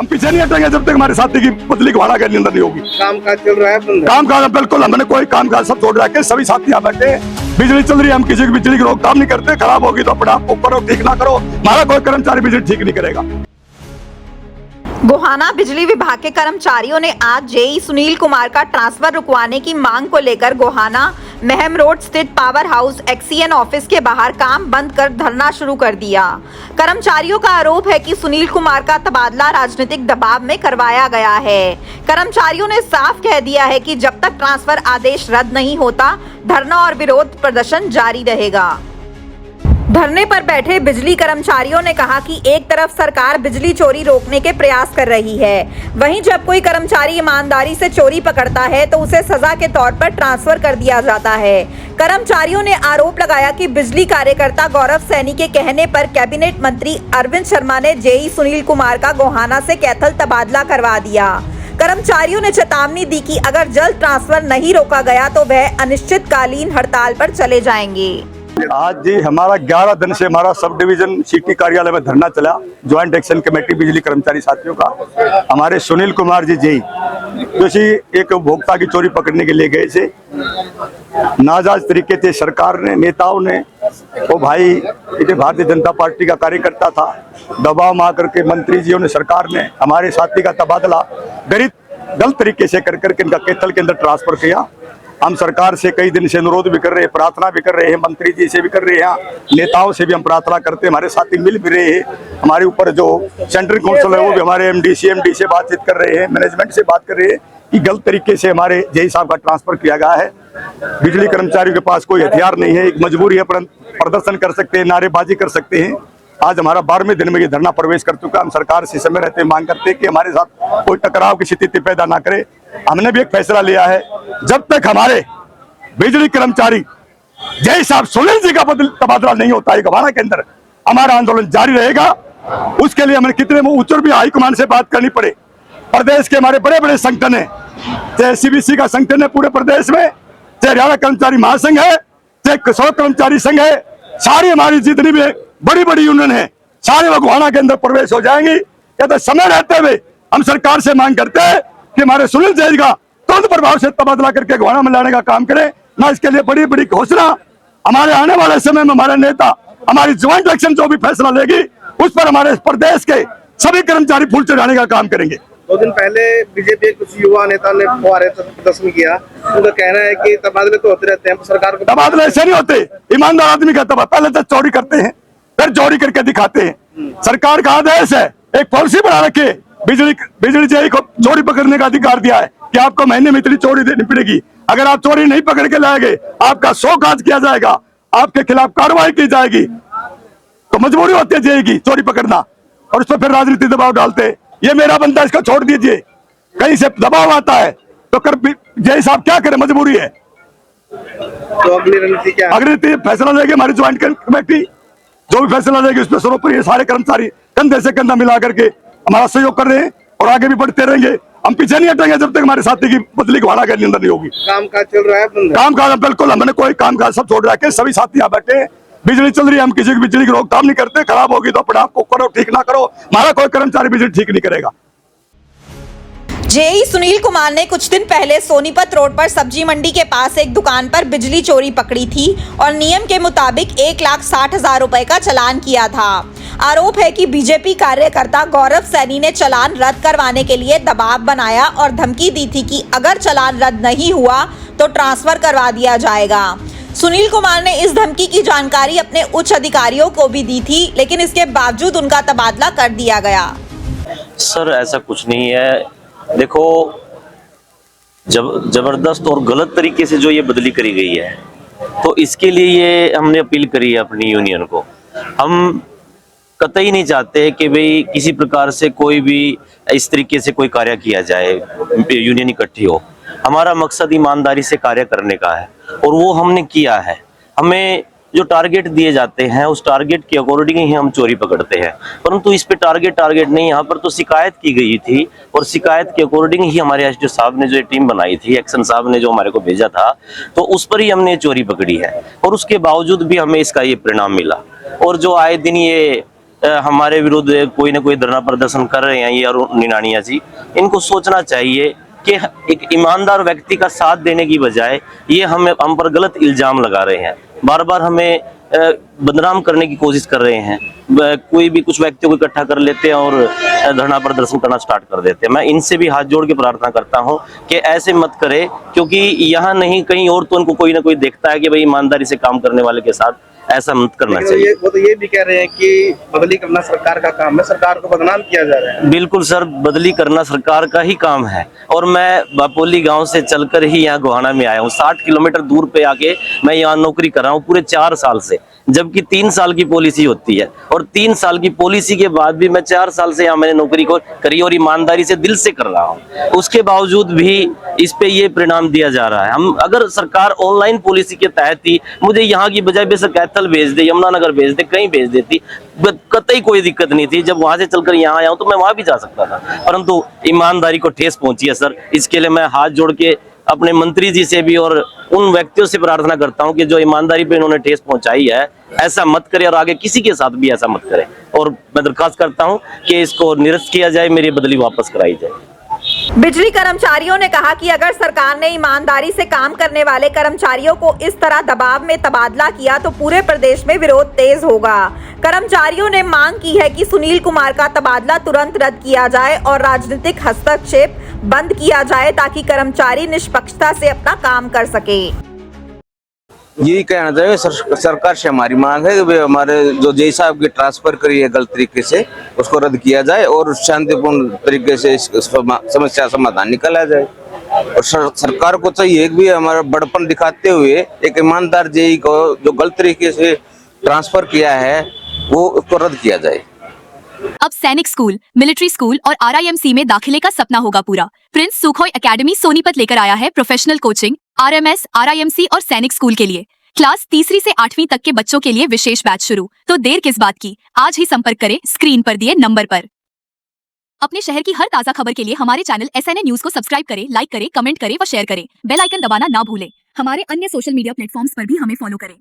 हम पीछे नहीं हटेंगे जब तक हमारे साथी की बदली घोड़ा के अंदर नहीं होगी। काम काज चल रहा है, काम काज बिल्कुल, हमने कोई काम काज सब छोड़ रखे, सभी साथी यहाँ बैठे। बिजली चल रही है, हम किसी की बिजली की रोकथाम नहीं करते। खराब होगी तो अपने आप को करो, ठीक ना करो, हमारा कोई कर्मचारी बिजली ठीक नहीं करेगा। गोहाना बिजली विभाग के कर्मचारियों ने आज जेई सुनील कुमार का ट्रांसफर रुकवाने की मांग को लेकर गोहाना महम रोड स्थित पावर हाउस एक्सीएन ऑफिस के बाहर काम बंद कर धरना शुरू कर दिया। कर्मचारियों का आरोप है कि सुनील कुमार का तबादला राजनीतिक दबाव में करवाया गया है। कर्मचारियों ने साफ कह दिया है कि जब तक ट्रांसफर आदेश रद्द नहीं होता, धरना और विरोध प्रदर्शन जारी रहेगा। धरने पर बैठे बिजली कर्मचारियों ने कहा कि एक तरफ सरकार बिजली चोरी रोकने के प्रयास कर रही है, वहीं जब कोई कर्मचारी ईमानदारी से चोरी पकड़ता है तो उसे सजा के तौर पर ट्रांसफर कर दिया जाता है। कर्मचारियों ने आरोप लगाया कि बिजली कार्यकर्ता गौरव सैनी के कहने पर कैबिनेट मंत्री अरविंद शर्मा ने जेई सुनील कुमार का गोहाना से कैथल तबादला करवा दिया। कर्मचारियों ने चेतावनी दी कि अगर जल्द ट्रांसफर नहीं रोका गया तो वह अनिश्चितकालीन हड़ताल पर चले जाएंगे। आज जी हमारा 11 दिन से हमारा सब डिवीजन सिटी कार्यालय में धरना चला, ज्वाइंट एक्शन कमेटी बिजली कर्मचारी साथियों का। हमारे सुनील कुमार जी जेई जो एक उपभोक्ता की चोरी पकड़ने के लिए गए थे, नाजायज तरीके से सरकार ने, नेताओं ने, वो भाई ये भारतीय जनता पार्टी का कार्यकर्ता था, दबाव में आकर के मंत्री जियों ने, सरकार ने हमारे साथी का तबादला गलत तरीके से कर करके इनका कैथल के अंदर ट्रांसफर किया। हम सरकार से कई दिन से अनुरोध भी कर रहे हैं, प्रार्थना भी कर रहे हैं, मंत्री जी से भी कर रहे हैं, नेताओं से भी हम प्रार्थना करते हैं, हमारे साथी मिल भी रहे हैं। हमारे ऊपर जो सेंट्रल काउंसिल है वो भी हमारे एमडी सीएमडी से बातचीत कर रहे हैं, मैनेजमेंट से बात कर रहे हैं कि गलत तरीके से हमारे जेई साहब का ट्रांसफर किया गया है। बिजली कर्मचारियों के पास कोई हथियार नहीं है, एक मजबूरी है, प्रदर्शन कर सकते हैं, नारेबाजी कर सकते हैं। आज हमारा 12वें दिन में ये धरना प्रवेश कर चुका। हम सरकार से समय रहते मांग करते हैं कि हमारे साथ कोई टकराव की स्थिति पैदा ना करे। हमने भी एक फैसला लिया है, जब तक हमारे बिजली कर्मचारी जेई साहब सुनील जी का तबादला नहीं होता है गोहाना के अंदर, हमारा आंदोलन जारी रहेगा। उसके लिए हमें कितने उच्च भी हाईकमान से बात करनी पड़े। प्रदेश के हमारे बड़े बड़े संगठन है, चाहे सीबीसी का संगठन है पूरे प्रदेश में, चाहे हरियाणा कर्मचारी महासंघ है, चाहे सड़क कर्मचारी संघ है, सारी हमारी जितनी भी बड़ी बड़ी यूनियन है, सारे वो गोहाना के अंदर प्रवेश हो जाएंगी। या तो समय रहते हुए हम सरकार से मांग करते हैं कि हमारे सुनील जी का तुरंत प्रभाव से तबादला करके गोहाना में लाने का काम करें। ना इसके लिए बड़ी बड़ी घोषणा हमारे आने वाले समय में हमारे नेता, हमारी ज्वाइंट एक्शन जो भी फैसला लेगी उस पर हमारे प्रदेश के सभी कर्मचारी फूल चढ़ाने का काम करेंगे। 2 दिन पहले बीजेपी के कुछ युवा नेता ने फुहारे प्रदर्शन किया, उनका कहना है कि तबादले तो होते रहते हैं, सरकार को तबादले ऐसे नहीं होते। ईमानदार आदमी का तबादला पहले तो चोरी करते हैं, फिर चोरी करके दिखाते हैं। सरकार का आदेश है, एक पॉलिसी बना रखे, बिजली जेई को चोरी पकड़ने का अधिकार दिया है कि आपको महीने में इतनी चोरी देनी पड़ेगी। अगर आप चोरी नहीं पकड़ के लाएंगे, आपका शोकाज किया जाएगा, आपके खिलाफ कार्रवाई की जाएगी। तो मजबूरी होती है जेई की चोरी पकड़ना, और उस पर फिर राजनीतिक दबाव डालते हैं। ये मेरा बंदा, इसको छोड़ दीजिए। कहीं से दबाव आता है तो कर जेई साहब क्या करें, मजबूरी है। तो अगली रणनीति क्या? अगली फैसला लेगी हमारी ज्वाइंट कमेटी, जो भी फैसला लेगी उस पर सर्वोपरि ये सारे कर्मचारी कंधे से कंधा मिला करके हमारा सहयोग कर रहे हैं और आगे भी बढ़ते रहेंगे। हम पीछे नहीं हटेंगे जब तक हमारे साथी की बदली घोड़ा के अंदर नहीं होगी। काम काज चल रहा है, काम काज बिल्कुल, हमने कोई काम काज सब छोड़ रखे, सभी साथी यहाँ बैठे। बिजली चल रही है, हम किसी की बिजली की रोकथाम नहीं करते। खराब होगी तो अपने आप को करो, ठीक ना करो, हमारा कोई कर्मचारी बिजली ठीक नहीं करेगा। जेई सुनील कुमार ने कुछ दिन पहले सोनीपत रोड पर सब्जी मंडी के पास एक दुकान पर बिजली चोरी पकड़ी थी और नियम के मुताबिक 1,60,000 रुपए का चालान किया था। आरोप है कि बीजेपी कार्यकर्ता गौरव सैनी ने चालान रद्द करवाने के लिए दबाव बनाया और धमकी दी थी कि अगर चालान रद्द नहीं हुआ तो ट्रांसफर करवा दिया जाएगा। सुनील कुमार ने इस धमकी की जानकारी अपने उच्च अधिकारियों को भी दी थी, लेकिन इसके बावजूद उनका तबादला कर दिया गया। सर ऐसा कुछ नहीं है। देखो, जबरदस्त और गलत तरीके से जो ये बदली करी गई है, तो इसके लिए ये हमने अपील करी है अपनी यूनियन को। हम कतई नहीं चाहते कि भाई किसी प्रकार से कोई भी इस तरीके से कोई कार्य किया जाए, यूनियन इकट्ठी हो। हमारा मकसद ईमानदारी से कार्य करने का है और वो हमने किया है। हमें जो टारगेट दिए जाते हैं उस टारगेट के अकॉर्डिंग ही हम चोरी पकड़ते हैं, परंतु इस पे टारगेट नहीं, यहाँ पर तो शिकायत की गई थी और शिकायत के अकॉर्डिंग ही हमारे एसडीओ साहब ने जो टीम बनाई थी, एक्शन साहब ने जो हमारे को भेजा था, तो उस पर ही हमने चोरी पकड़ी है और उसके बावजूद भी हमें इसका ये परिणाम मिला। और जो आए दिन ये हमारे विरुद्ध कोई ना कोई धरना प्रदर्शन कर रहे हैं ये अरुण निनानिया जी, इनको सोचना चाहिए कि एक ईमानदार व्यक्ति का साथ देने की बजाय ये हम पर गलत इल्जाम लगा रहे हैं, बार बार हमें बदनाम करने की कोशिश कर रहे हैं। कोई भी कुछ व्यक्तियों को इकट्ठा कर लेते हैं और धरना प्रदर्शन करना स्टार्ट कर देते हैं। मैं इनसे भी हाथ जोड़ के प्रार्थना करता हूं कि ऐसे मत करें, क्योंकि यहाँ नहीं कहीं और तो उनको कोई ना कोई देखता है कि भाई ईमानदारी से काम करने वाले के साथ ऐसा मत करना चाहिए। वो तो ये भी कह रहे हैं कि बदली करना सरकार का काम है, सरकार को बदनाम किया जा रहा है। बिल्कुल सर, बदली करना सरकार का ही काम है। और मैं बापोली गांव से चलकर ही यहाँ गोहाना में आया हूँ, 60 किलोमीटर दूर पे आके मैं यहाँ नौकरी कर रहा हूँ पूरे 4 साल से, जबकि 3 साल की पॉलिसी होती है। और 3 साल की पॉलिसी के बाद भी मैं 4 साल से यहाँ मैंने नौकरी को करी और ईमानदारी से दिल से कर रहा हूँ, उसके बावजूद भी इस पे ये परिणाम दिया जा रहा है। हम अगर सरकार ऑनलाइन पॉलिसी के तहत ही मुझे यहाँ की बजाय बेशक कैथल भेज दे, यमुनानगर भेज दे, कहीं भेज देती, कतई कोई दिक्कत नहीं थी। जब वहां से चलकर यहाँ आया हूँ तो मैं वहां भी जा सकता था, परंतु ईमानदारी को ठेस पहुंची है सर। इसके लिए मैं हाथ जोड़ के अपने मंत्री जी से भी और उन व्यक्तियों से प्रार्थना करता हूं कि जो ईमानदारी पे इन्होंने ठेस पहुंचाई है ऐसा मत करे और आगे किसी के साथ भी ऐसा मत करे। और मैं दरखास्त करता हूं कि इसको निरस्त किया जाए, मेरी बदली वापस कराई जाए। बिजली कर्मचारियों ने कहा कि अगर सरकार ने ईमानदारी से काम करने वाले कर्मचारियों को इस तरह दबाव में तबादला किया तो पूरे प्रदेश में विरोध तेज होगा। कर्मचारियों ने मांग की है कि सुनील कुमार का तबादला तुरंत रद्द किया जाए और राजनीतिक हस्तक्षेप बंद किया जाए ताकि कर्मचारी निष्पक्षता से अपना काम कर सके। यही कहना चाहिए सरकार से हमारी मांग है कि भाई हमारे जो जेई साहब की ट्रांसफर करी है गलत तरीके से उसको रद्द किया जाए और शांतिपूर्ण तरीके से इस समस्या समाधान निकाला जाए। और सरकार को चाहिए कि भी हमारा बड़पन दिखाते हुए एक ईमानदार जेई को जो गलत तरीके से ट्रांसफर किया है वो उसको रद्द किया जाए। अब सैनिक स्कूल, मिलिट्री स्कूल और RIMC में दाखिले का सपना होगा पूरा। प्रिंस सुखोई एकेडमी सोनीपत लेकर आया है प्रोफेशनल कोचिंग RMS, RIMC और सैनिक स्कूल के लिए। क्लास 3री से 8वीं तक के बच्चों के लिए विशेष बैच शुरू। तो देर किस बात की, आज ही संपर्क करें स्क्रीन पर दिए नंबर पर। अपने शहर की हर ताजा खबर के लिए हमारे चैनल SNA न्यूज को सब्सक्राइब करें, लाइक करें, कमेंट करें व शेयर करें। बेल आइकन दबाना ना भूलें। हमारे अन्य सोशल मीडिया प्लेटफॉर्म्स पर भी हमें फॉलो करें।